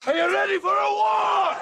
Are you ready for a war?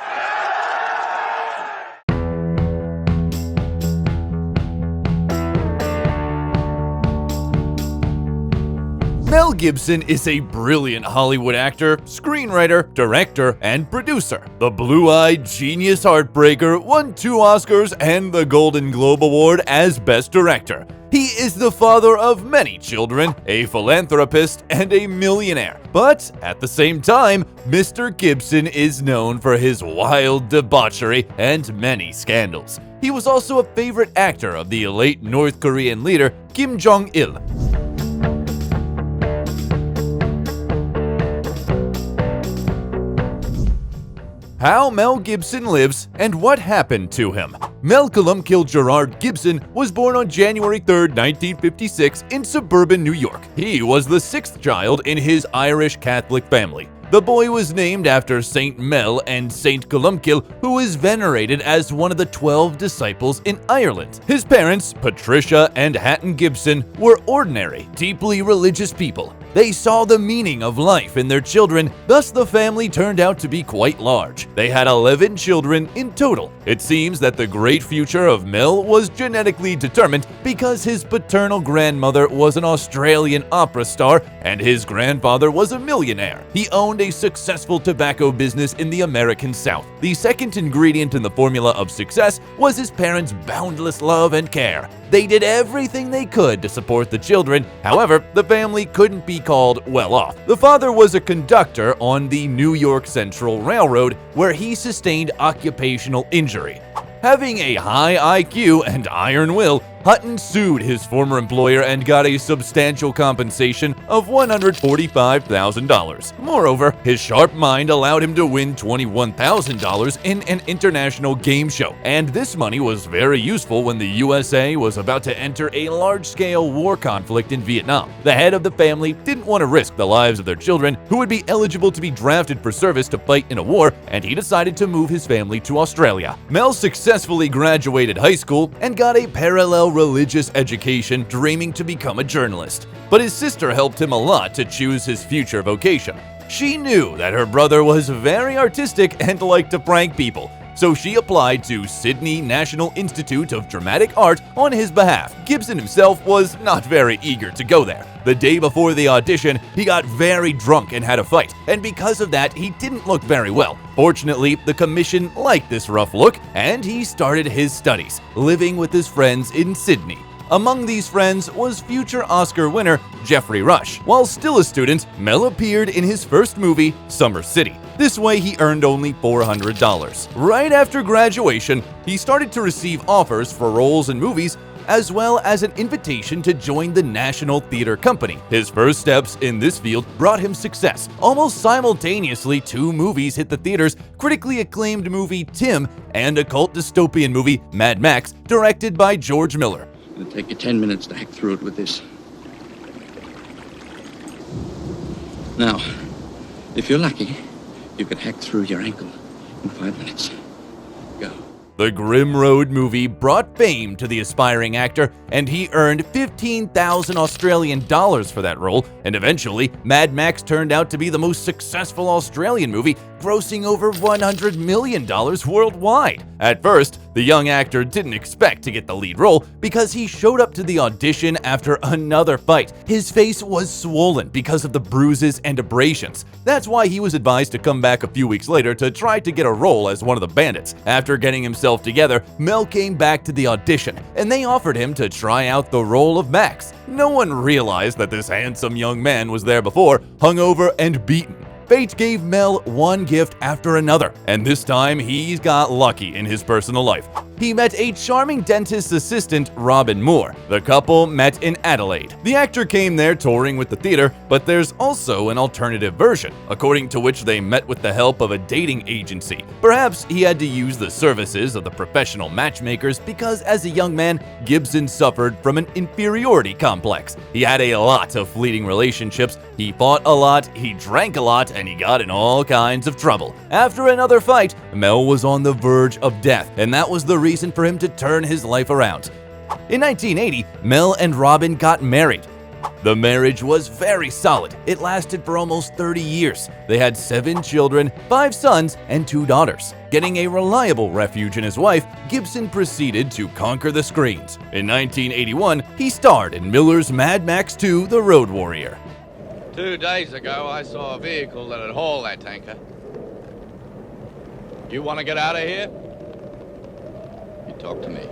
Mel Gibson is a brilliant Hollywood actor, screenwriter, director, and producer. The blue-eyed genius heartbreaker won 2 Oscars and the Golden Globe Award as Best Director. He is the father of many children, a philanthropist, and a millionaire. But at the same time, Mr. Gibson is known for his wild debauchery and many scandals. He was also a favorite actor of the late North Korean leader Kim Jong-il. How Mel Gibson lives and what happened to him. Mel Gerard Gibson was born on January 3, 1956 in suburban New York. He was the 6th child in his Irish Catholic family. The boy was named after Saint Mel and Saint Columcille, who is venerated as one of the 12 disciples in Ireland. His parents, Patricia and Hatton Gibson, were ordinary, deeply religious people. They saw the meaning of life in their children, thus the family turned out to be quite large. They had 11 children in total. It seems that the great future of Mel was genetically determined because his paternal grandmother was an Australian opera star and his grandfather was a millionaire. He owned a successful tobacco business in the American South. The second ingredient in the formula of success was his parents' boundless love and care. They did everything they could to support the children. However, the family couldn't be called well off. The father was a conductor on the New York Central Railroad, where he sustained occupational injury. Having a high IQ and iron will, Hutton sued his former employer and got a substantial compensation of $145,000. Moreover, his sharp mind allowed him to win $21,000 in an international game show, and this money was very useful when the USA was about to enter a large-scale war conflict in Vietnam. The head of the family didn't want to risk the lives of their children, who would be eligible to be drafted for service to fight in a war, and he decided to move his family to Australia. Mel successfully graduated high school and got a parallel religious education, dreaming to become a journalist. But his sister helped him a lot to choose his future vocation. She knew that her brother was very artistic and liked to prank people, so she applied to Sydney National Institute of Dramatic Art on his behalf. Gibson himself was not very eager to go there. The day before the audition, he got very drunk and had a fight, and because of that, he didn't look very well. Fortunately, the commission liked this rough look, and he started his studies, living with his friends in Sydney. Among these friends was future Oscar winner Geoffrey Rush. While still a student, Mel appeared in his first movie, Summer City. This way, he earned only $400. Right after graduation, he started to receive offers for roles in movies, as well as an invitation to join the National Theatre Company. His first steps in this field brought him success. Almost simultaneously, 2 movies hit the theaters: critically acclaimed movie Tim and a cult dystopian movie Mad Max, directed by George Miller. It'll take you 10 minutes to hack through it with this. Now, if you're lucky, you can hack through your ankle in 5 minutes. Go. The Grim Road movie brought fame to the aspiring actor, and he earned 15,000 Australian dollars for that role, and eventually, Mad Max turned out to be the most successful Australian movie, grossing over $100 million worldwide. At first, the young actor didn't expect to get the lead role because he showed up to the audition after another fight. His face was swollen because of the bruises and abrasions. That's why he was advised to come back a few weeks later to try to get a role as one of the bandits. After getting himself together, Mel came back to the audition, and they offered him to try out the role of Max. No one realized that this handsome young man was there before, hungover and beaten. Fate gave Mel one gift after another, and this time he got lucky in his personal life. He met a charming dentist's assistant, Robin Moore. The couple met in Adelaide. The actor came there touring with the theater, but there's also an alternative version, according to which they met with the help of a dating agency. Perhaps he had to use the services of the professional matchmakers because as a young man, Gibson suffered from an inferiority complex. He had a lot of fleeting relationships, he fought a lot, he drank a lot, and he got in all kinds of trouble. After another fight, Mel was on the verge of death, and that was the reason for him to turn his life around. In 1980, Mel and Robin got married. The marriage was very solid. It lasted for almost 30 years. They had 7 children, 5 sons, and 2 daughters. Getting a reliable refuge in his wife, Gibson proceeded to conquer the screens. In 1981, he starred in Miller's Mad Max 2: The Road Warrior. 2 days ago, I saw a vehicle that had hauled that tanker. You want to get out of here? You talk to me.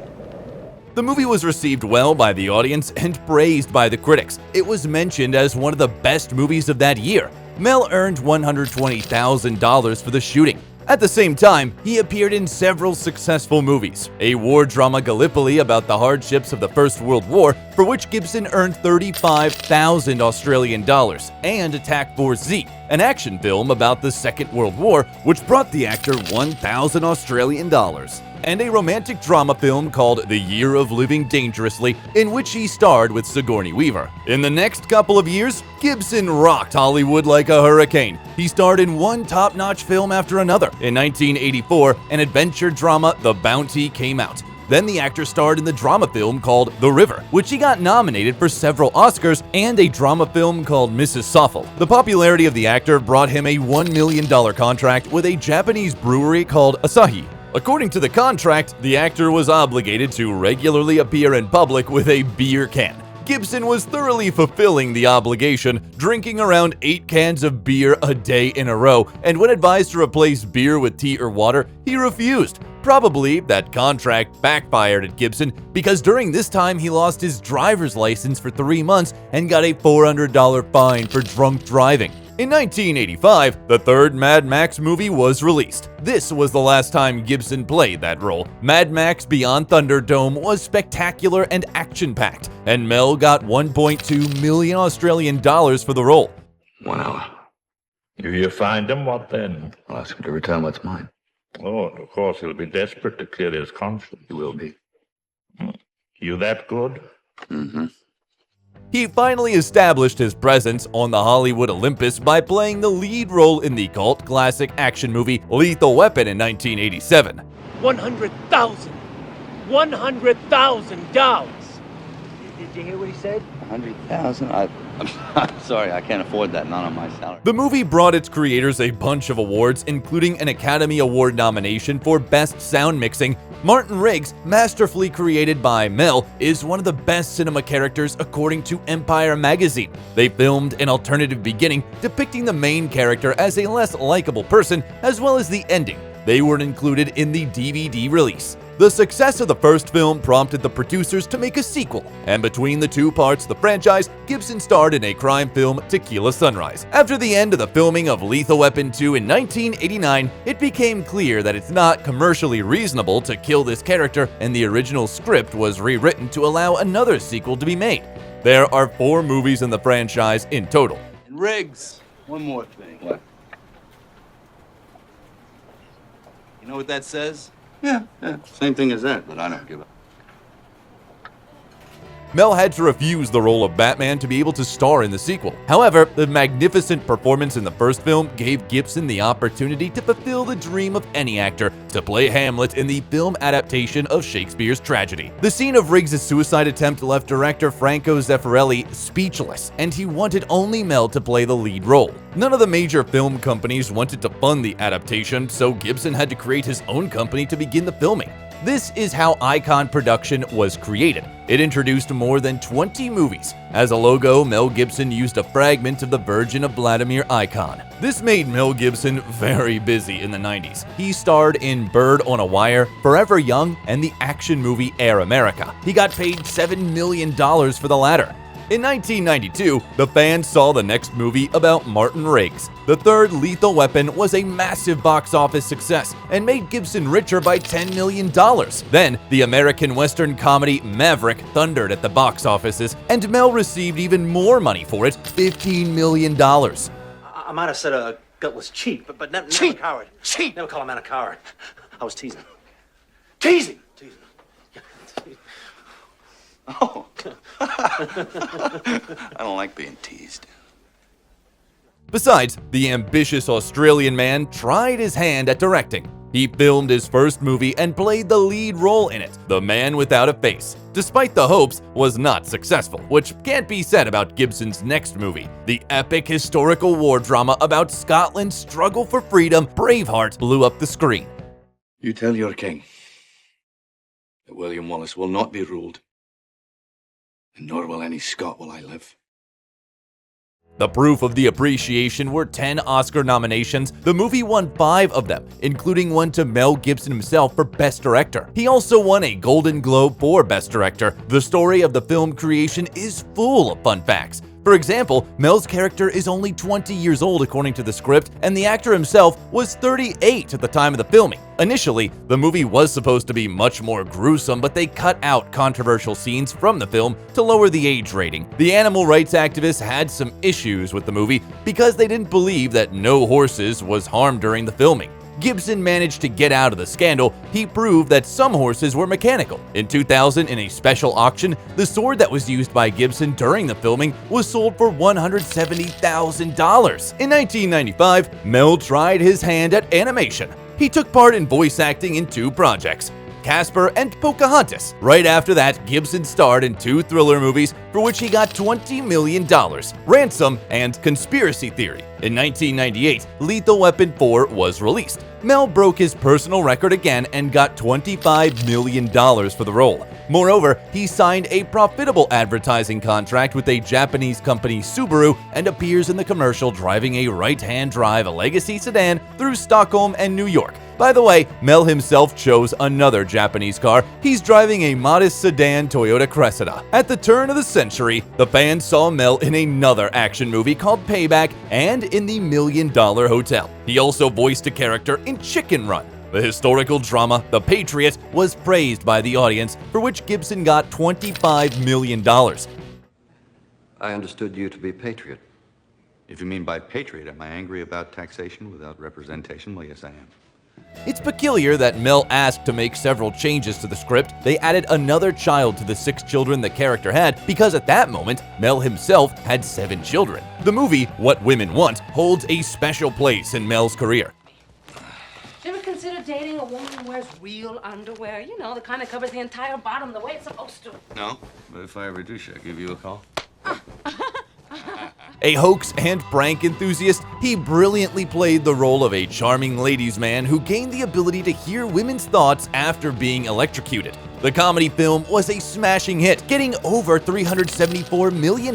The movie was received well by the audience and praised by the critics. It was mentioned as one of the best movies of that year. Mel earned $120,000 for the shooting. At the same time, he appeared in several successful movies. A war drama Gallipoli about the hardships of the First World War, for which Gibson earned 35,000 Australian dollars, and Attack Force Z, an action film about the Second World War, which brought the actor 1,000 Australian dollars. And a romantic drama film called The Year of Living Dangerously, in which he starred with Sigourney Weaver. In the next couple of years, Gibson rocked Hollywood like a hurricane. He starred in one top-notch film after another. In 1984, an adventure drama, The Bounty, came out. Then the actor starred in the drama film called The River, which he got nominated for several Oscars, and a drama film called Mrs. Soffel. The popularity of the actor brought him a $1 million contract with a Japanese brewery called Asahi. According to the contract, the actor was obligated to regularly appear in public with a beer can. Gibson was thoroughly fulfilling the obligation, drinking around 8 cans of beer a day in a row, and when advised to replace beer with tea or water, he refused. Probably that contract backfired at Gibson because during this time he lost his driver's license for 3 months and got a $400 fine for drunk driving. In 1985, the third Mad Max movie was released. This was the last time Gibson played that role. Mad Max Beyond Thunderdome was spectacular and action-packed, and Mel got 1.2 million Australian dollars for the role. 1 hour. If you find him, what then? I'll ask him to return what's mine. Oh, and of course he'll be desperate to clear his conscience. He will be. You that good? Mm-hmm. He finally established his presence on the Hollywood Olympus by playing the lead role in the cult classic action movie Lethal Weapon in 1987. $100,000. $100,000. Did you hear what he said? 100,000? I'm sorry, I can't afford that. Not on my salary. The movie brought its creators a bunch of awards, including an Academy Award nomination for Best Sound Mixing. Martin Riggs, masterfully created by Mel, is one of the best cinema characters according to Empire magazine. They filmed an alternative beginning depicting the main character as a less likable person, as well as the ending. They weren't included in the DVD release. The success of the first film prompted the producers to make a sequel, and between the 2 parts of the franchise, Gibson starred in a crime film, Tequila Sunrise. After the end of the filming of Lethal Weapon 2 in 1989, it became clear that it's not commercially reasonable to kill this character, and the original script was rewritten to allow another sequel to be made. There are 4 movies in the franchise in total. And Riggs, one more thing. What? You know what that says? Yeah. Same thing as that, but I don't give a... Mel had to refuse the role of Batman to be able to star in the sequel. However, the magnificent performance in the first film gave Gibson the opportunity to fulfill the dream of any actor to play Hamlet in the film adaptation of Shakespeare's tragedy. The scene of Riggs' suicide attempt left director Franco Zeffirelli speechless, and he wanted only Mel to play the lead role. None of the major film companies wanted to fund the adaptation, so Gibson had to create his own company to begin the filming. This is how Icon Production was created. It introduced more than 20 movies. As a logo, Mel Gibson used a fragment of the Virgin of Vladimir icon. This made Mel Gibson very busy in the 90s. He starred in Bird on a Wire, Forever Young, and the action movie Air America. He got paid $7 million for the latter. In 1992, the fans saw the next movie about Martin Riggs. The third Lethal Weapon was a massive box office success and made Gibson richer by $10 million. Then, the American Western comedy Maverick thundered at the box offices, and Mel received even more money for it, $15 million. I might have said a gut was cheap, but never a coward. Cheap! Never call a man a coward. I was teasing. Teasing! Oh. I don't like being teased. Besides, the ambitious Australian man tried his hand at directing. He filmed his first movie and played the lead role in it, The Man Without a Face. Despite the hopes, was not successful, which can't be said about Gibson's next movie. The epic historical war drama about Scotland's struggle for freedom, Braveheart, blew up the screen. You tell your king that William Wallace will not be ruled, and nor will any Scot while I live. The proof of the appreciation were 10 Oscar nominations. The movie won 5 of them, including one to Mel Gibson himself for Best Director. He also won a Golden Globe for Best Director. The story of the film creation is full of fun facts. For example, Mel's character is only 20 years old according to the script, and the actor himself was 38 at the time of the filming. Initially, the movie was supposed to be much more gruesome, but they cut out controversial scenes from the film to lower the age rating. The animal rights activists had some issues with the movie because they didn't believe that no horses was harmed during the filming. Gibson managed to get out of the scandal. He proved that some horses were mechanical. In 2000, in a special auction, the sword that was used by Gibson during the filming was sold for $170,000. In 1995, Mel tried his hand at animation. He took part in voice acting in 2 projects, Casper and Pocahontas. Right after that, Gibson starred in 2 thriller movies for which he got $20 million, Ransom and Conspiracy Theory. In 1998, Lethal Weapon 4 was released. Mel broke his personal record again and got $25 million for the role. Moreover, he signed a profitable advertising contract with a Japanese company, Subaru, and appears in the commercial driving a right-hand drive Legacy sedan through Stockholm and New York. By the way, Mel himself chose another Japanese car. He's driving a modest sedan Toyota Cressida. At the turn of the century, the fans saw Mel in another action movie called Payback and in The $1 Million Hotel. He also voiced a character in Chicken Run. The historical drama, The Patriot, was praised by the audience, for which Gibson got $25 million. I understood you to be a patriot. If you mean by patriot, am I angry about taxation without representation? Well, yes, I am. It's peculiar that Mel asked to make several changes to the script. They added another child to the 6 children the character had because at that moment, Mel himself had 7 children. The movie, What Women Want, holds a special place in Mel's career. Do you ever consider dating a woman who wears real underwear? You know, the kind that covers the entire bottom the way it's supposed to. No, but if I ever do, should I give you a call? A hoax and prank enthusiast, he brilliantly played the role of a charming ladies' man who gained the ability to hear women's thoughts after being electrocuted. The comedy film was a smashing hit, getting over $374 million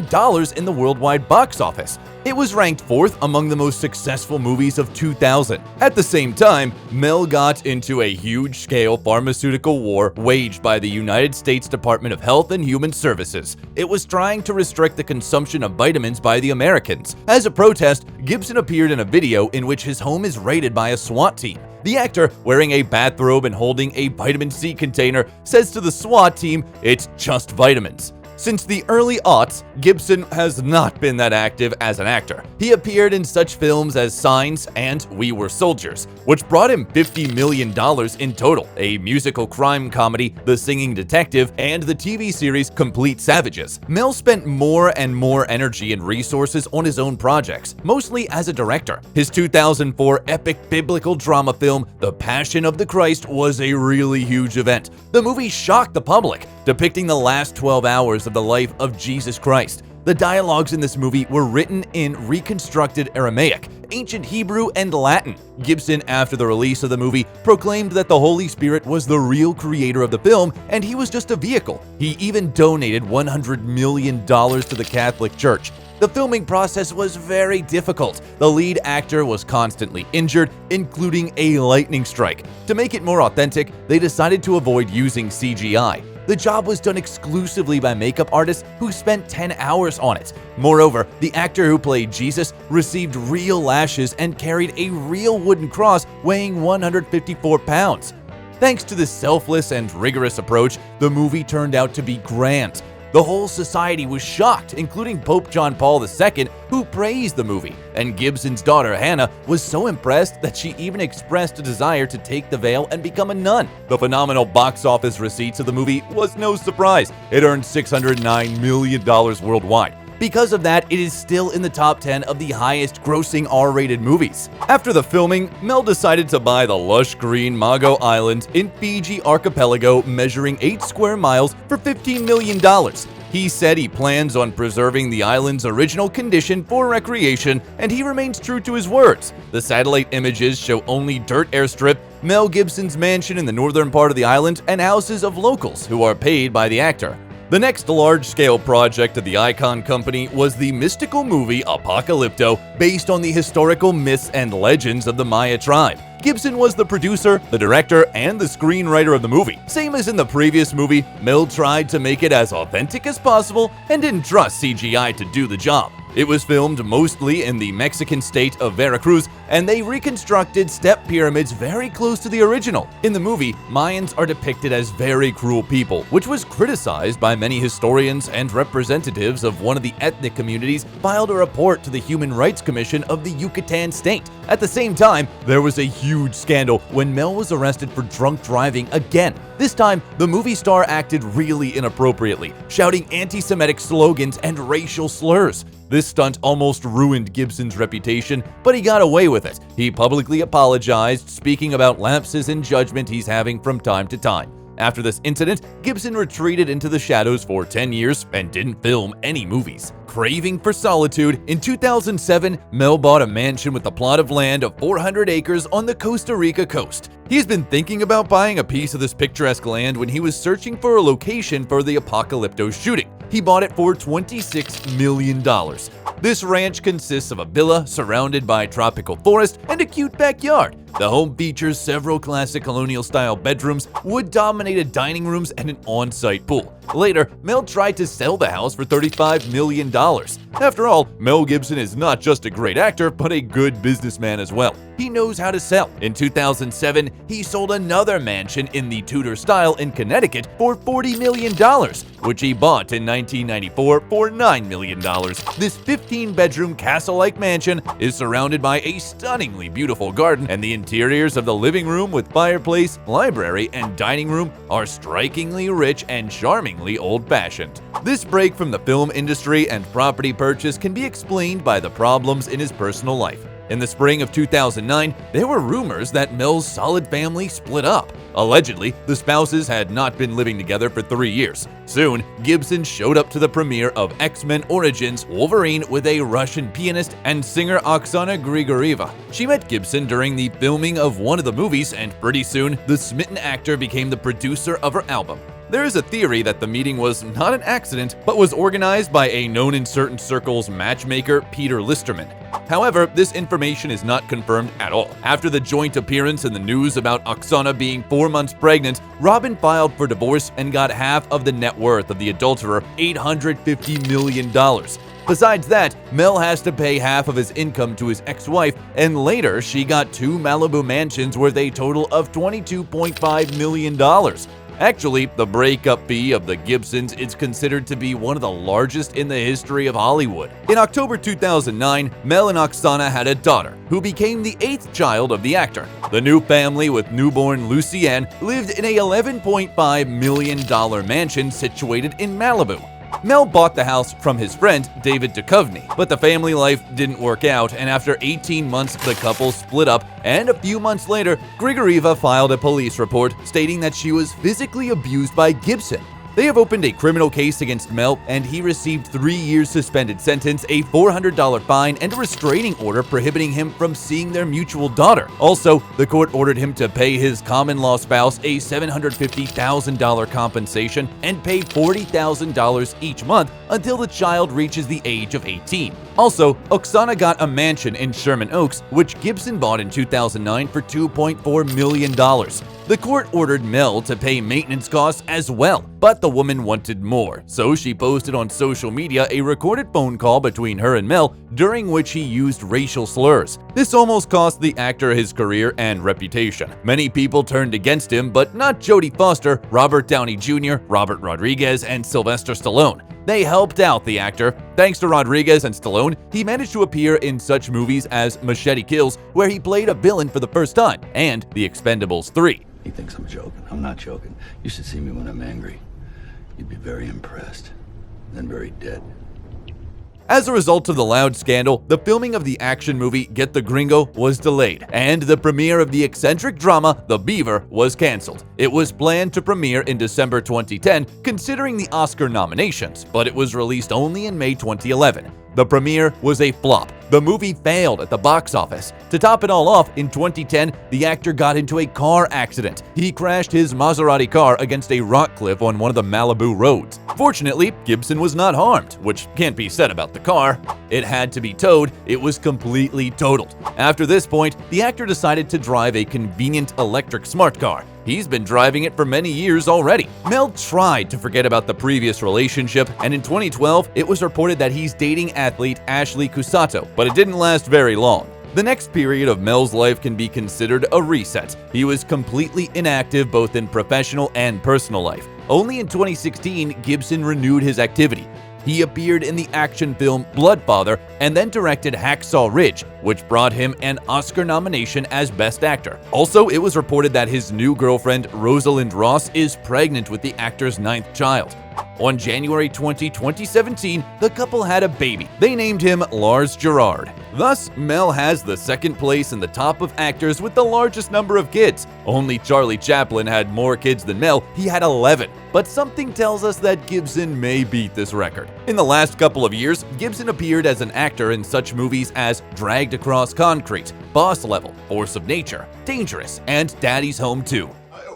in the worldwide box office. It was ranked 4th among the most successful movies of 2000. At the same time, Mel got into a huge-scale pharmaceutical war waged by the United States Department of Health and Human Services. It was trying to restrict the consumption of vitamins by the Americans. As a protest, Gibson appeared in a video in which his home is raided by a SWAT team. The actor, wearing a bathrobe and holding a vitamin C container, says to the SWAT team, "It's just vitamins." Since the early aughts, Gibson has not been that active as an actor. He appeared in such films as Signs and We Were Soldiers, which brought him $50 million in total, a musical crime comedy, The Singing Detective, and the TV series Complete Savages. Mel spent more and more energy and resources on his own projects, mostly as a director. His 2004 epic biblical drama film, The Passion of the Christ, was a really huge event. The movie shocked the public, depicting the last 12 hours of the life of Jesus Christ. The dialogues in this movie were written in reconstructed Aramaic, ancient Hebrew, and Latin. Gibson, after the release of the movie, proclaimed that the Holy Spirit was the real creator of the film and he was just a vehicle. He even donated $100 million to the Catholic Church. The filming process was very difficult. The lead actor was constantly injured, including a lightning strike. To make it more authentic, they decided to avoid using CGI. The job was done exclusively by makeup artists who spent 10 hours on it. Moreover, the actor who played Jesus received real lashes and carried a real wooden cross weighing 154 pounds. Thanks to this selfless and rigorous approach, the movie turned out to be grand. The whole society was shocked, including Pope John Paul II, who praised the movie, and Gibson's daughter Hannah was so impressed that she even expressed a desire to take the veil and become a nun. The phenomenal box office receipts of the movie was no surprise. It earned $609 million worldwide. Because of that, it is still in the top 10 of the highest grossing R-rated movies. After the filming, Mel decided to buy the lush green Mago Island in Fiji archipelago measuring 8 square miles for $15 million. He said he plans on preserving the island's original condition for recreation, and he remains true to his words. The satellite images show only dirt airstrip, Mel Gibson's mansion in the northern part of the island, and houses of locals who are paid by the actor. The next large-scale project of the Icon Company was the mystical movie Apocalypto, based on the historical myths and legends of the Maya tribe. Gibson was the producer, the director, and the screenwriter of the movie. Same as in the previous movie, Mel tried to make it as authentic as possible and didn't trust CGI to do the job. It was filmed mostly in the Mexican state of Veracruz, and they reconstructed step pyramids very close to the original. In the movie, Mayans are depicted as very cruel people, which was criticized by many historians, and representatives of one of the ethnic communities filed a report to the Human Rights Commission of the Yucatan state. At the same time, there was a huge scandal when Mel was arrested for drunk driving again. This time, the movie star acted really inappropriately, shouting anti-Semitic slogans and racial slurs. This stunt almost ruined Gibson's reputation, but he got away with it. He publicly apologized, speaking about lapses in judgment he's having from time to time. After this incident, Gibson retreated into the shadows for 10 years and didn't film any movies. Craving for solitude, in 2007, Mel bought a mansion with a plot of land of 400 acres on the Costa Rica coast. He's been thinking about buying a piece of this picturesque land when he was searching for a location for the Apocalypto shooting. He bought it for $26 million. This ranch consists of a villa surrounded by tropical forest and a cute backyard. The home features several classic colonial-style bedrooms, wood-dominated dining rooms, and an on-site pool. Later, Mel tried to sell the house for $35 million. After all, Mel Gibson is not just a great actor, but a good businessman as well. He knows how to sell. In 2007, he sold another mansion in the Tudor style in Connecticut for $40 million, which he bought in 1994 for $9 million. This 15-bedroom castle-like mansion is surrounded by a stunningly beautiful garden, and the interiors of the living room with fireplace, library, and dining room are strikingly rich and charmingly old-fashioned. This break from the film industry and property purchase can be explained by the problems in his personal life. In the spring of 2009, there were rumors that Mel's solid family split up. Allegedly, the spouses had not been living together for 3 years. Soon, Gibson showed up to the premiere of X-Men Origins Wolverine with a Russian pianist and singer Oksana Grigorieva. She met Gibson during the filming of one of the movies, and pretty soon, the smitten actor became the producer of her album. There is a theory that the meeting was not an accident, but was organized by a known in certain circles matchmaker, Peter Listerman. However, this information is not confirmed at all. After the joint appearance in the news about Oksana being 4 months pregnant, Robin filed for divorce and got half of the net worth of the adulterer, $850 million. Besides that, Mel has to pay half of his income to his ex-wife, and later she got 2 Malibu mansions worth a total of $22.5 million. Actually, the breakup fee of the Gibsons is considered to be one of the largest in the history of Hollywood. In October 2009, Mel and Oksana had a daughter, who became the 8th child of the actor. The new family with newborn Lucienne lived in a $11.5 million mansion situated in Malibu. Mel bought the house from his friend, David Duchovny, but the family life didn't work out, and after 18 months, the couple split up, and a few months later, Grigorieva filed a police report stating that she was physically abused by Gibson. They have opened a criminal case against Mel, and he received 3 years suspended sentence, a $400 fine, and a restraining order prohibiting him from seeing their mutual daughter. Also, the court ordered him to pay his common-law spouse a $750,000 compensation and pay $40,000 each month until the child reaches the age of 18. Also, Oksana got a mansion in Sherman Oaks, which Gibson bought in 2009 for $2.4 million. The court ordered Mel to pay maintenance costs as well, but the woman wanted more, so she posted on social media a recorded phone call between her and Mel, during which he used racial slurs. This almost cost the actor his career and reputation. Many people turned against him, but not Jodie Foster, Robert Downey Jr., Robert Rodriguez, and Sylvester Stallone. They helped out the actor. Thanks to Rodriguez and Stallone, he managed to appear in such movies as Machete Kills, where he played a villain for the first time, and The Expendables 3. He thinks I'm joking. I'm not joking. You should see me when I'm angry. You'd be very impressed, then very dead. As a result of the loud scandal, the filming of the action movie Get the Gringo was delayed, and the premiere of the eccentric drama The Beaver was cancelled. It was planned to premiere in December 2010, considering the Oscar nominations, but it was released only in May 2011. The premiere was a flop. The movie failed at the box office. To top it all off, in 2010, the actor got into a car accident. He crashed his Maserati car against a rock cliff on one of the Malibu roads. Fortunately, Gibson was not harmed, which can't be said about the car. It had to be towed. It was completely totaled. After this point, the actor decided to drive a convenient electric smart car. He's been driving it for many years already. Mel tried to forget about the previous relationship, and in 2012, it was reported that he's dating athlete Ashley Cusato, but it didn't last very long. The next period of Mel's life can be considered a reset. He was completely inactive both in professional and personal life. Only in 2016, Gibson renewed his activity. He appeared in the action film Bloodfather and then directed Hacksaw Ridge, which brought him an Oscar nomination as Best Actor. Also, it was reported that his new girlfriend, Rosalind Ross, is pregnant with the actor's 9th child. On January 20, 2017, the couple had a baby. They named him Lars Gerard. Thus, Mel has the second place in the top of actors with the largest number of kids. Only Charlie Chaplin had more kids than Mel. He had 11. But something tells us that Gibson may beat this record. In the last couple of years, Gibson appeared as an actor in such movies as Dragged Across Concrete, Boss Level, Force of Nature, Dangerous, and Daddy's Home 2.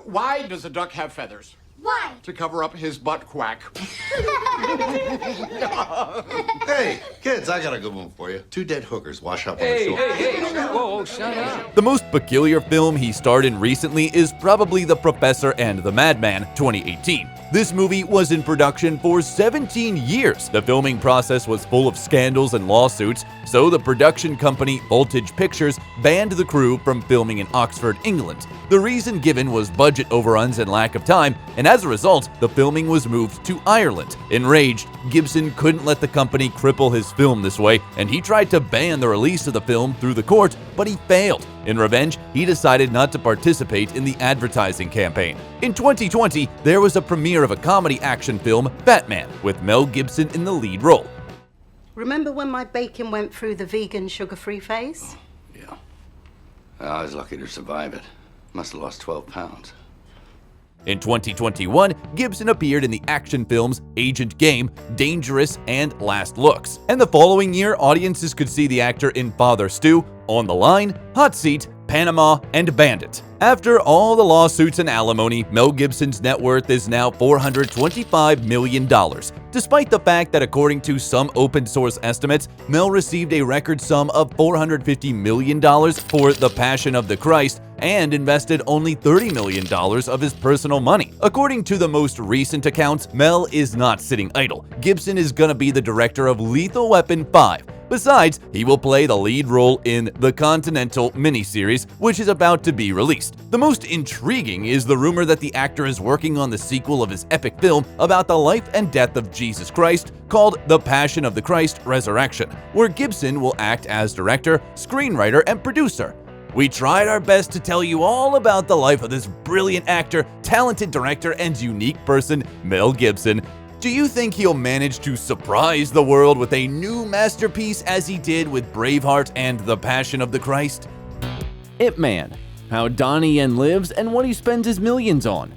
Why does a duck have feathers? Why? To cover up his butt quack. Hey, kids, I got a good one for you. 2 dead hookers wash up on the shore. Hey, whoa, shut up. The most peculiar film he starred in recently is probably The Professor and the Madman, 2018. This movie was in production for 17 years. The filming process was full of scandals and lawsuits, so the production company Voltage Pictures banned the crew from filming in Oxford, England. The reason given was budget overruns and lack of time, and as a result, the filming was moved to Ireland. Enraged, Gibson couldn't let the company cripple his film this way, and he tried to ban the release of the film through the court, but he failed. In revenge, he decided not to participate in the advertising campaign. In 2020, there was a premiere of a comedy action film, Batman, with Mel Gibson in the lead role. Remember when my bacon went through the vegan sugar-free phase? Yeah. I was lucky to survive it. Must have lost 12 pounds. In 2021, Gibson appeared in the action films Agent Game, Dangerous, and Last Looks. And the following year, audiences could see the actor in Father Stu, On the Line, Hot Seat, Panama, and Bandit. After all the lawsuits and alimony, Mel Gibson's net worth is now $425 million. Despite the fact that according to some open source estimates, Mel received a record sum of $450 million for The Passion of the Christ and invested only $30 million of his personal money. According to the most recent accounts, Mel is not sitting idle. Gibson is gonna be the director of Lethal Weapon 5. Besides, he will play the lead role in the Continental miniseries, which is about to be released. The most intriguing is the rumor that the actor is working on the sequel of his epic film about the life and death of Jesus Christ called The Passion of the Christ Resurrection, where Gibson will act as director, screenwriter, and producer. We tried our best to tell you all about the life of this brilliant actor, talented director, and unique person, Mel Gibson. Do you think he'll manage to surprise the world with a new masterpiece as he did with Braveheart and The Passion of the Christ? Ip Man, how Donnie Yen lives and what he spends his millions on.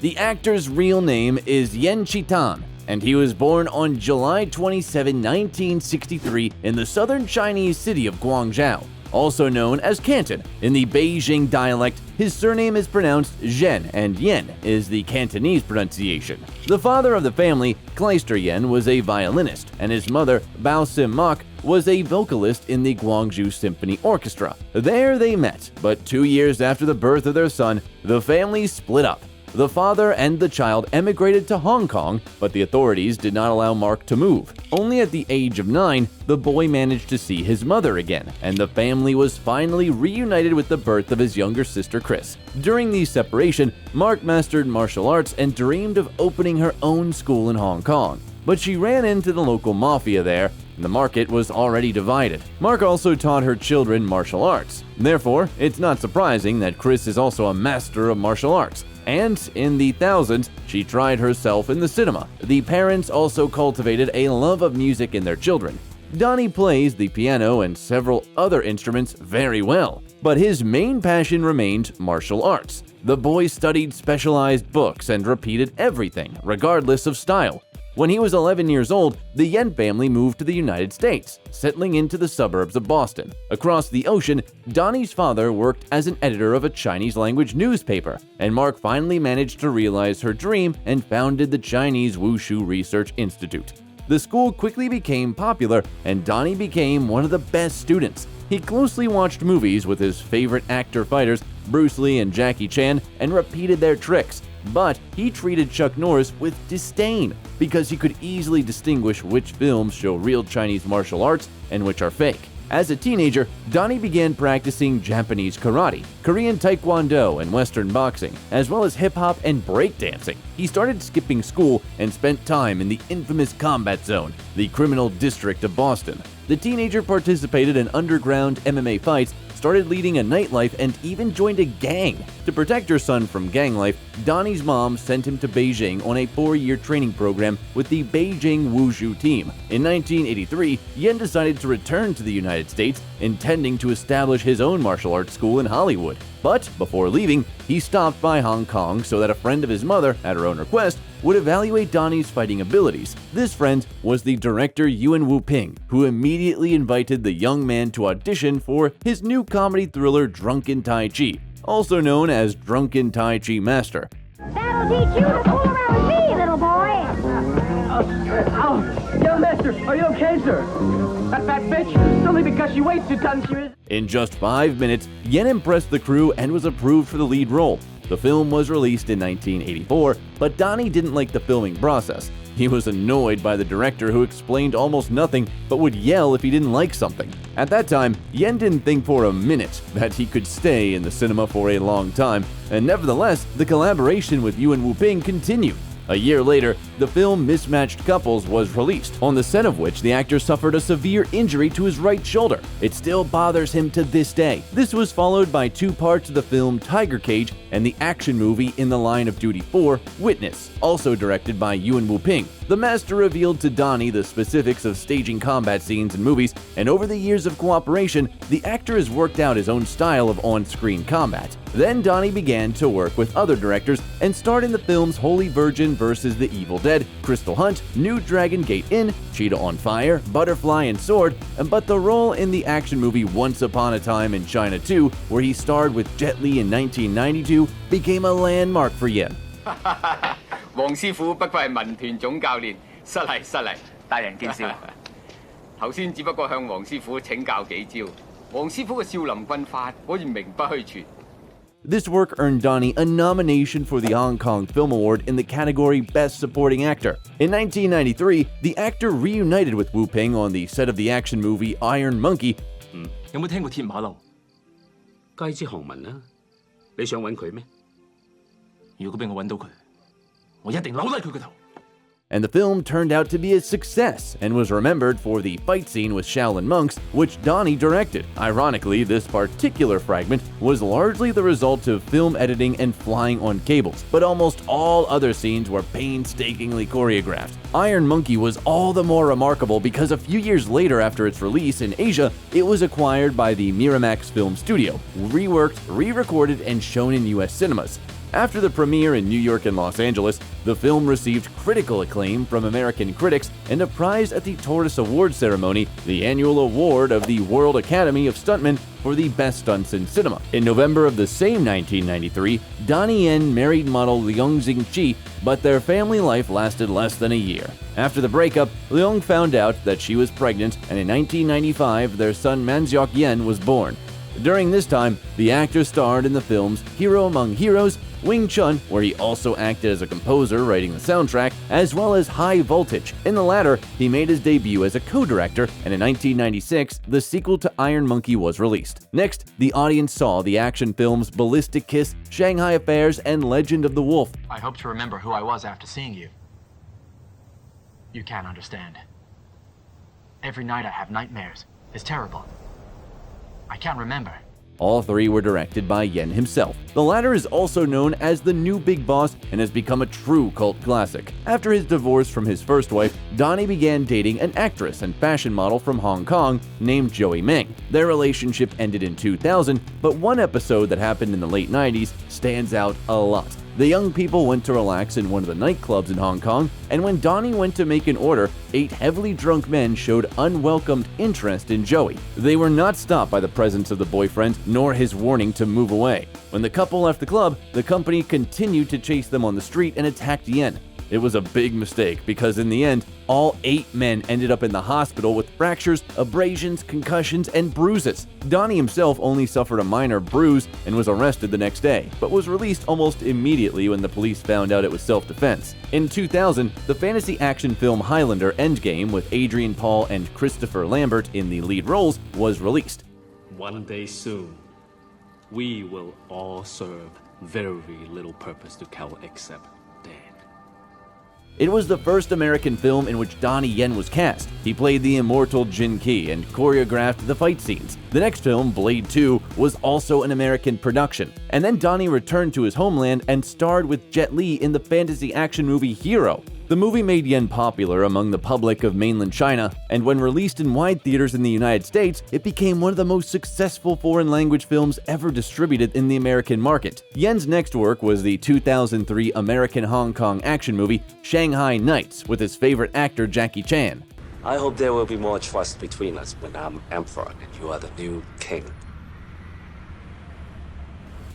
The actor's real name is Yen Chitan, and he was born on July 27, 1963 in the southern Chinese city of Guangzhou. Also known as Canton. In the Beijing dialect, his surname is pronounced Zhen, and Yen is the Cantonese pronunciation. The father of the family, Kleister Yen, was a violinist, and his mother, Bao Sim Mak, was a vocalist in the Guangzhou Symphony Orchestra. There they met, but 2 years after the birth of their son, the family split up. The father and the child emigrated to Hong Kong, but the authorities did not allow Mark to move. Only at the age of 9, the boy managed to see his mother again, and the family was finally reunited with the birth of his younger sister Chris. During the separation, Mark mastered martial arts and dreamed of opening her own school in Hong Kong. But she ran into the local mafia there, The market was already divided. Mark also taught her children martial arts. Therefore, it's not surprising that Chris is also a master of martial arts. And in the thousands, she tried herself in the cinema. The parents also cultivated a love of music in their children. Donnie plays the piano and several other instruments very well, but his main passion remained martial arts. The boy studied specialized books and repeated everything, regardless of style. When he was 11 years old, the Yen family moved to the United States, settling into the suburbs of Boston. Across the ocean, Donnie's father worked as an editor of a Chinese-language newspaper, and Mark finally managed to realize her dream and founded the Chinese Wushu Research Institute. The school quickly became popular, and Donnie became one of the best students. He closely watched movies with his favorite actor fighters, Bruce Lee and Jackie Chan, and repeated their tricks. But he treated Chuck Norris with disdain because he could easily distinguish which films show real Chinese martial arts and which are fake. As a teenager, Donnie began practicing Japanese karate, Korean taekwondo, and Western boxing, as well as hip-hop and breakdancing. He started skipping school and spent time in the infamous Combat Zone, the criminal district of Boston. The teenager participated in underground MMA fights, started leading a nightlife, and even joined a gang. To protect her son from gang life, Donnie's mom sent him to Beijing on a 4-year training program with the Beijing Wushu team. In 1983, Yen decided to return to the United States, intending to establish his own martial arts school in Hollywood. But before leaving, he stopped by Hong Kong so that a friend of his mother, at her own request, would evaluate Donnie's fighting abilities. This friend was the director Yuen Wu-ping, who immediately invited the young man to audition for his new comedy thriller Drunken Tai Chi, also known as Drunken Tai Chi Master. That'll teach you to fool around with me, little boy! Young master, are you okay, sir? That fat bitch is only because she weighs 2 tons, she is. In just 5 minutes, Yen impressed the crew and was approved for the lead role. The film was released in 1984, but Donnie didn't like the filming process. He was annoyed by the director, who explained almost nothing but would yell if he didn't like something. At that time, Yen didn't think for a minute that he could stay in the cinema for a long time, and nevertheless, the collaboration with Yuen Wu-ping continued. A year later, the film Mismatched Couples was released, on the set of which the actor suffered a severe injury to his right shoulder. It still bothers him to this day. This was followed by 2 parts of the film Tiger Cage and the action movie In the Line of Duty 4, Witness, also directed by Yuen Wu-ping. The master revealed to Donnie the specifics of staging combat scenes in movies, and over the years of cooperation, the actor has worked out his own style of on-screen combat. Then Donnie began to work with other directors and starred in the films Holy Virgin vs. the Evil Dead, Crystal Hunt, New Dragon Gate Inn, Cheetah on Fire, Butterfly and Sword, but the role in the action movie Once Upon a Time in China 2, where he starred with Jet Li in 1992, became a landmark for Yen. 黃師傅不愧係民團總教練，失禮失禮，大人見笑。頭先只不過向黃師傅請教幾招，黃師傅嘅少林棍法果然名不虛傳。 This work earned Donnie a nomination for the Hong Kong Film Award in the category Best Supporting Actor. In 1993, the actor reunited with Wu-ping on the set of the action movie Iron Monkey. 有冇聽過鐵馬騮？雞之航文啦，你想揾佢咩？如果俾我揾到佢，我一定扭甩佢個頭。 And the film turned out to be a success and was remembered for the fight scene with Shaolin monks, which Donnie directed. Ironically, this particular fragment was largely the result of film editing and flying on cables, but almost all other scenes were painstakingly choreographed. Iron Monkey was all the more remarkable because a few years later after its release in Asia, it was acquired by the Miramax Film Studio, reworked, re-recorded, and shown in US cinemas. After the premiere in New York and Los Angeles, the film received critical acclaim from American critics and a prize at the Taurus Awards ceremony, the annual award of the World Academy of Stuntmen for the best stunts in cinema. In November of the same 1993, Donnie Yen married model Leung Jing-chi, but their family life lasted less than a year. After the breakup, Leung found out that she was pregnant, and in 1995, their son Manziok Yen was born. During this time, the actor starred in the films Hero Among Heroes, Wing Chun, where he also acted as a composer writing the soundtrack, as well as High Voltage. In the latter, he made his debut as a co-director, and in 1996, the sequel to Iron Monkey was released. Next, the audience saw the action films Ballistic Kiss, Shanghai Affairs, and Legend of the Wolf. I hope to remember who I was after seeing you. You can't understand. Every night I have nightmares. It's terrible. I can't remember. All three were directed by Yen himself. The latter is also known as the new big boss and has become a true cult classic. After his divorce from his first wife, Donnie began dating an actress and fashion model from Hong Kong named Joey Meng. Their relationship ended in 2000, but one episode that happened in the late 90s stands out a lot. The young people went to relax in one of the nightclubs in Hong Kong, and when Donnie went to make an order, 8 heavily drunk men showed unwelcomed interest in Joey. They were not stopped by the presence of the boyfriend, nor his warning to move away. When the couple left the club, the company continued to chase them on the street and attacked Yen. It was a big mistake because in the end, all 8 men ended up in the hospital with fractures, abrasions, concussions, and bruises. Donnie himself only suffered a minor bruise and was arrested the next day, but was released almost immediately when the police found out it was self-defense. In 2000, the fantasy action film Highlander Endgame with Adrian Paul and Christopher Lambert in the lead roles was released. One day soon, we will all serve very little purpose to Cal except dead. It was the first American film in which Donnie Yen was cast. He played the immortal Jin Ki and choreographed the fight scenes. The next film, Blade 2, was also an American production. And then Donnie returned to his homeland and starred with Jet Li in the fantasy action movie Hero. The movie made Yen popular among the public of mainland China, and when released in wide theaters in the United States, it became one of the most successful foreign language films ever distributed in the American market. Yen's next work was the 2003 American Hong Kong action movie Shanghai Nights with his favorite actor Jackie Chan. I hope there will be more trust between us when I'm emperor and you are the new king.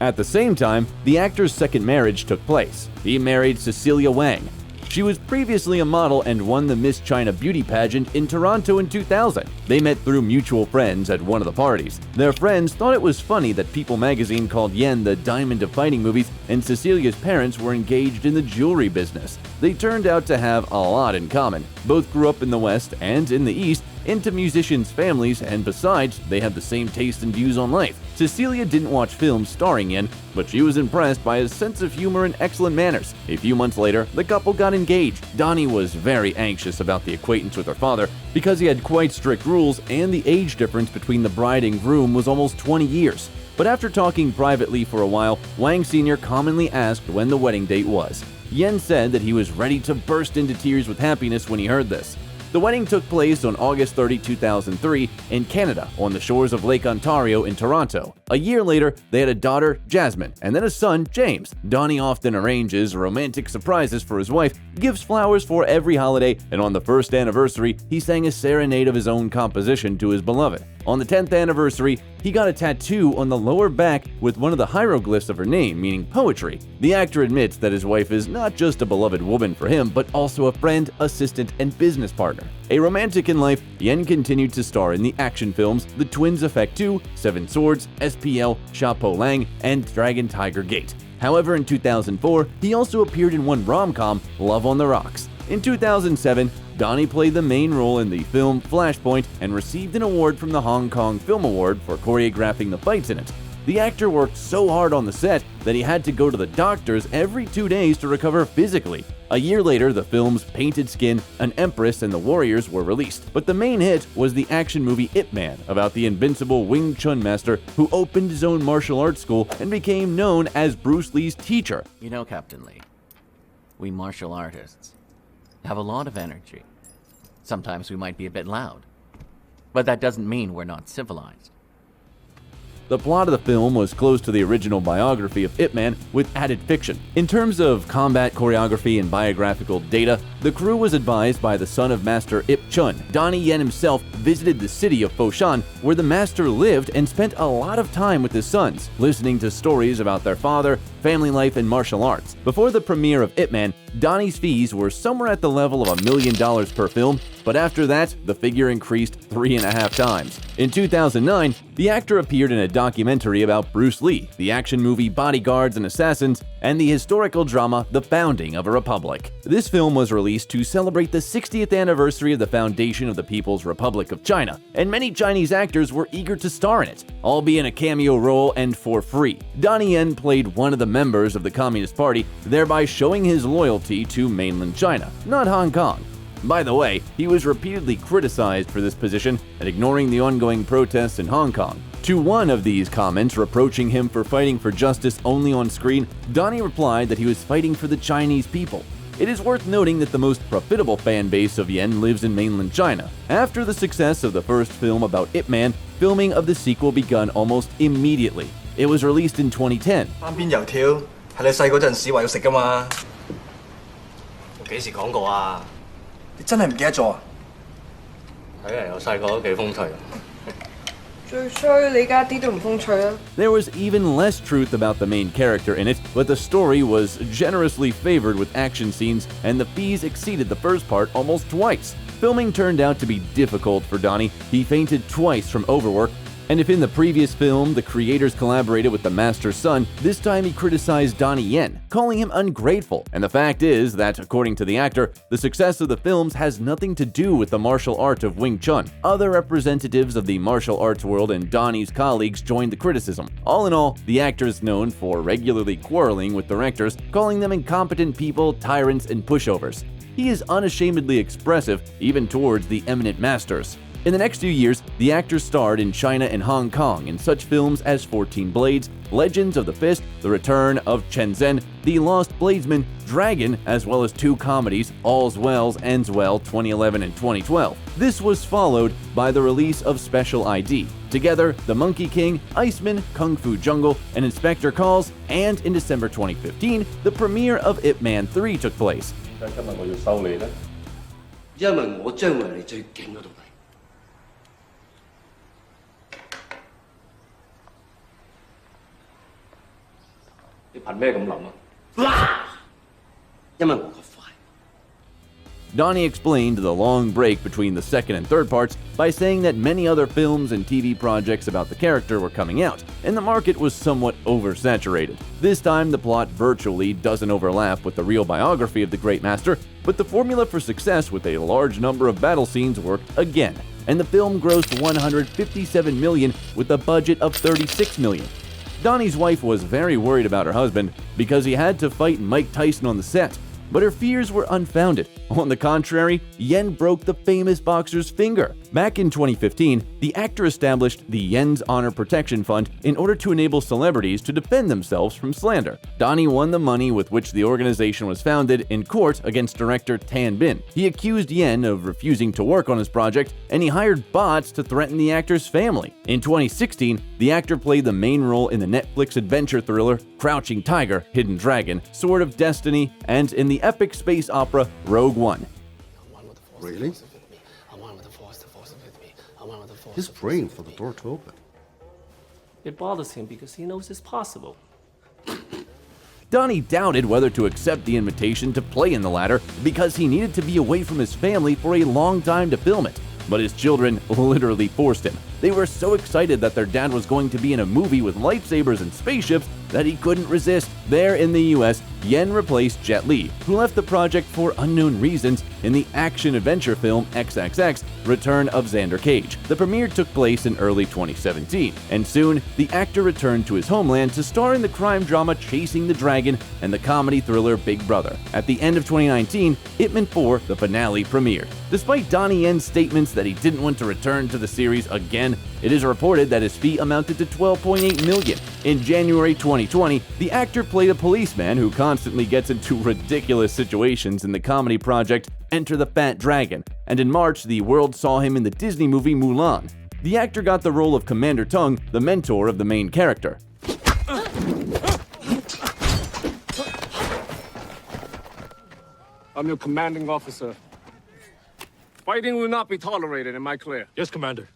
At the same time, the actor's second marriage took place. He married Cecilia Wang. She was previously a model and won the Miss China beauty pageant in Toronto in 2000. They met through mutual friends at one of the parties. Their friends thought it was funny that People magazine called Yen the diamond of fighting movies, and Cecilia's parents were engaged in the jewelry business. They turned out to have a lot in common. Both grew up in the West and in the East, into musicians' families, and besides, they had the same taste and views on life. Cecilia didn't watch films starring Yen, but she was impressed by his sense of humor and excellent manners. A few months later, the couple got engaged. Donnie was very anxious about the acquaintance with her father because he had quite strict rules, and the age difference between the bride and groom was almost 20 years. But after talking privately for a while, Wang Sr. commonly asked when the wedding date was. Yen said that he was ready to burst into tears with happiness when he heard this. The wedding took place on August 30, 2003 in Canada on the shores of Lake Ontario in Toronto. A year later, they had a daughter, Jasmine, and then a son, James. Donnie often arranges romantic surprises for his wife, gives flowers for every holiday, and on the first anniversary, he sang a serenade of his own composition to his beloved. On the 10th anniversary, he got a tattoo on the lower back with one of the hieroglyphs of her name, meaning poetry. The actor admits that his wife is not just a beloved woman for him, but also a friend, assistant, and business partner. A romantic in life, Yen continued to star in the action films The Twins Effect 2, Seven Swords, SPL, Chapeau Lang, and Dragon Tiger Gate. However, in 2004, he also appeared in one rom-com, Love on the Rocks. In 2007, Donnie played the main role in the film Flashpoint and received an award from the Hong Kong Film Award for choreographing the fights in it. The actor worked so hard on the set that he had to go to the doctors every 2 days to recover physically. A year later, the films Painted Skin, An Empress, and The Warriors were released, but the main hit was the action movie Ip Man, about the invincible Wing Chun master who opened his own martial arts school and became known as Bruce Lee's teacher. You know, Captain Lee, we martial artists have a lot of energy. Sometimes we might be a bit loud, but that doesn't mean we're not civilized. The plot of the film was close to the original biography of Ip Man with added fiction. In terms of combat choreography and biographical data, the crew was advised by the son of Master Ip Chun. Donnie Yen himself visited the city of Foshan, where the master lived, and spent a lot of time with his sons, listening to stories about their father, family life, and martial arts. Before the premiere of Ip Man, Donnie's fees were somewhere at the level of $1 million per film, but after that, the figure increased 3.5 times. In 2009, the actor appeared in a documentary about Bruce Lee, the action movie Bodyguards and Assassins, and the historical drama The Founding of a Republic. This film was released to celebrate the 60th anniversary of the foundation of the People's Republic of China, and many Chinese actors were eager to star in it, albeit in a cameo role and for free. Donnie Yen played one of the members of the Communist Party, thereby showing his loyalty to mainland China, not Hong Kong. By the way, he was repeatedly criticized for this position and ignoring the ongoing protests in Hong Kong. To one of these comments reproaching him for fighting for justice only on screen, Donnie replied that he was fighting for the Chinese people. It is worth noting that the most profitable fan base of Yen lives in mainland China. After the success of the first film about Ip Man, filming of the sequel begun almost immediately. It was released in 2010. 單邊油條係你細嗰陣時話要食㗎嘛？我幾時講過啊？你真係唔記得咗啊？睇嚟我細個都幾風趣。There was even less truth about the main character in it, but the story was generously favored with action scenes, and the fees exceeded the first part almost twice. Filming turned out to be difficult for Donnie. He fainted twice from overwork, and if in the previous film the creators collaborated with the master's son, this time he criticized Donnie Yen, calling him ungrateful. And the fact is that, according to the actor, the success of the films has nothing to do with the martial art of Wing Chun. Other representatives of the martial arts world and Donnie's colleagues joined the criticism. All in all, the actor is known for regularly quarreling with directors, calling them incompetent people, tyrants, and pushovers. He is unashamedly expressive, even towards the eminent masters. In the next few years, the actor starred in China and Hong Kong in such films as 14 Blades, Legends of the Fist, The Return of Chen Zhen, The Lost Bladesman, Dragon, as well as 2 comedies, All's Well Ends Well 2011 and 2012. This was followed by the release of Special ID. Together, The Monkey King, Iceman, Kung Fu Jungle, and Inspector Calls, and in December 2015, the premiere of Ip Man 3 took place. 今日我要收你咧，因為我將會係你最勁嗰度嚟。你憑咩咁諗啊？因為我個快。 Donnie explained the long break between the second and third parts by saying that many other films and TV projects about the character were coming out, and the market was somewhat oversaturated. This time, the plot virtually doesn't overlap with the real biography of the Great Master, but the formula for success with a large number of battle scenes worked again, and the film grossed $157 million with a budget of $36 million. Donnie's wife was very worried about her husband because he had to fight Mike Tyson on the set, but her fears were unfounded. On the contrary, Yen broke the famous boxer's finger. Back in 2015, the actor established the Yen's Honor Protection Fund in order to enable celebrities to defend themselves from slander. Donnie won the money with which the organization was founded in court against director Tan Bin. He accused Yen of refusing to work on his project, and he hired bots to threaten the actor's family. In 2016, the actor played the main role in the Netflix adventure thriller Crouching Tiger, Hidden Dragon, Sword of Destiny, and in the epic space opera Rogue One. Really? He's praying for the door to open. It bothers him because he knows it's possible. Donnie doubted whether to accept the invitation to play in the latter because he needed to be away from his family for a long time to film it. But his children literally forced him. They were so excited that their dad was going to be in a movie with lightsabers and spaceships that he couldn't resist. There in the US, Yen replaced Jet Li, who left the project for unknown reasons in the action-adventure film XXX, Return of Xander Cage. The premiere took place in early 2017, and soon, the actor returned to his homeland to star in the crime drama Chasing the Dragon and the comedy thriller Big Brother. At the end of 2019, Ip Man 4, the finale, premiered. Despite Donnie Yen's statements that he didn't want to return to the series again, it is reported that his fee amounted to $12.8 million. In January 2020, the actor played a policeman who constantly gets into ridiculous situations in the comedy project Enter the Fat Dragon, and in March, the world saw him in the Disney movie Mulan. The actor got the role of Commander Tung, the mentor of the main character. I'm your commanding officer. Fighting will not be tolerated, am I clear? Yes, Commander.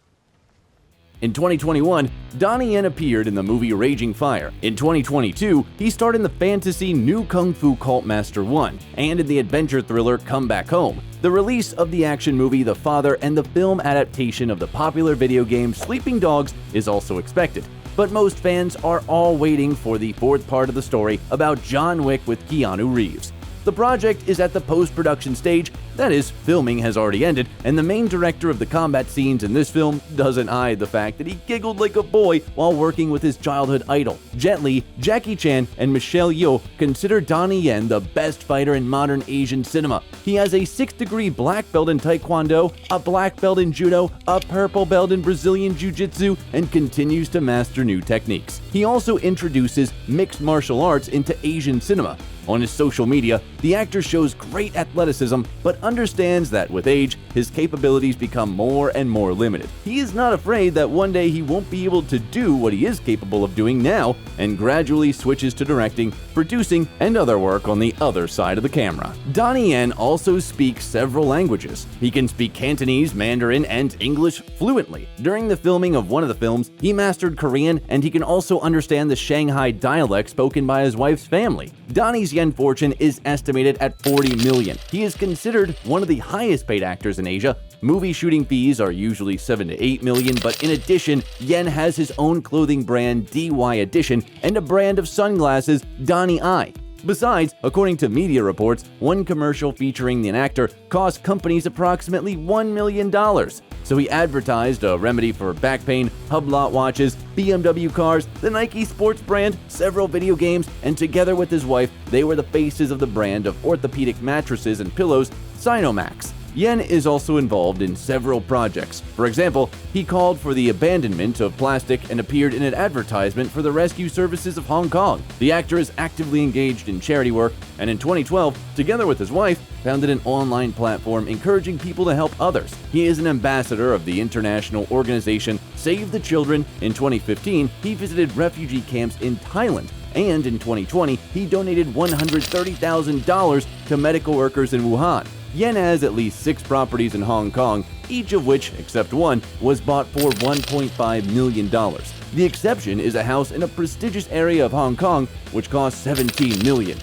In 2021, Donnie Yen appeared in the movie Raging Fire. In 2022, he starred in the fantasy New Kung Fu Cult Master 1 and in the adventure thriller Come Back Home. The release of the action movie The Father and the film adaptation of the popular video game Sleeping Dogs is also expected. But most fans are all waiting for the fourth part of the story about John Wick with Keanu Reeves. The project is at the post-production stage, that is, filming has already ended, and the main director of the combat scenes in this film doesn't hide the fact that he giggled like a boy while working with his childhood idol. Jet Li, Jackie Chan, and Michelle Yeoh consider Donnie Yen the best fighter in modern Asian cinema. He has a 6th-degree black belt in Taekwondo, a black belt in Judo, a purple belt in Brazilian Jiu-Jitsu, and continues to master new techniques. He also introduces mixed martial arts into Asian cinema. On his social media, the actor shows great athleticism, but understands that with age, his capabilities become more and more limited. He is not afraid that one day he won't be able to do what he is capable of doing now, and gradually switches to directing, producing, and other work on the other side of the camera. Donnie Yen also speaks several languages. He can speak Cantonese, Mandarin, and English fluently. During the filming of one of the films, he mastered Korean, and he can also understand the Shanghai dialect spoken by his wife's family. Donnie's Yen fortune is estimated at 40 million. He is considered one of the highest paid actors in Asia. Movie shooting fees are usually 7 to 8 million, but in addition, Yen has his own clothing brand DY Edition and a brand of sunglasses, Donnie Eye. Besides, according to media reports, one commercial featuring the actor cost companies approximately $1 million. So he advertised a remedy for back pain, Hublot watches, BMW cars, the Nike sports brand, several video games, and together with his wife, they were the faces of the brand of orthopedic mattresses and pillows, Sinomax. Yen is also involved in several projects. For example, he called for the abandonment of plastic and appeared in an advertisement for the rescue services of Hong Kong. The actor is actively engaged in charity work, and in 2012, together with his wife, founded an online platform encouraging people to help others. He is an ambassador of the international organization Save the Children. In 2015, he visited refugee camps in Thailand, and in 2020, he donated $130,000 to medical workers in Wuhan. Yen has at least 6 properties in Hong Kong, each of which, except one, was bought for $1.5 million. The exception is a house in a prestigious area of Hong Kong, which cost $17 million.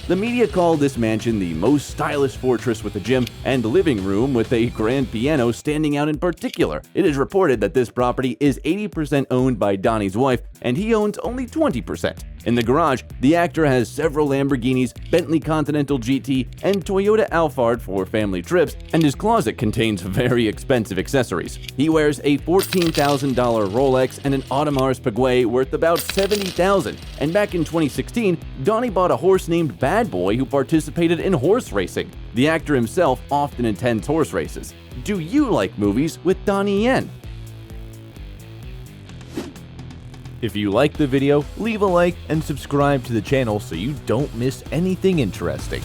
The media called this mansion the most stylish fortress with a gym and living room with a grand piano standing out in particular. It is reported that this property is 80% owned by Donnie's wife, and he owns only 20%. In the garage, the actor has several Lamborghinis, Bentley Continental GT, and Toyota Alphard for family trips, and his closet contains very expensive accessories. He wears a $14,000 Rolex and an Audemars Piguet worth about $70,000. And back in 2016, Donnie bought a horse named Bad Boy who participated in horse racing. The actor himself often attends horse races. Do you like movies with Donnie Yen? If you liked the video, leave a like and subscribe to the channel so you don't miss anything interesting.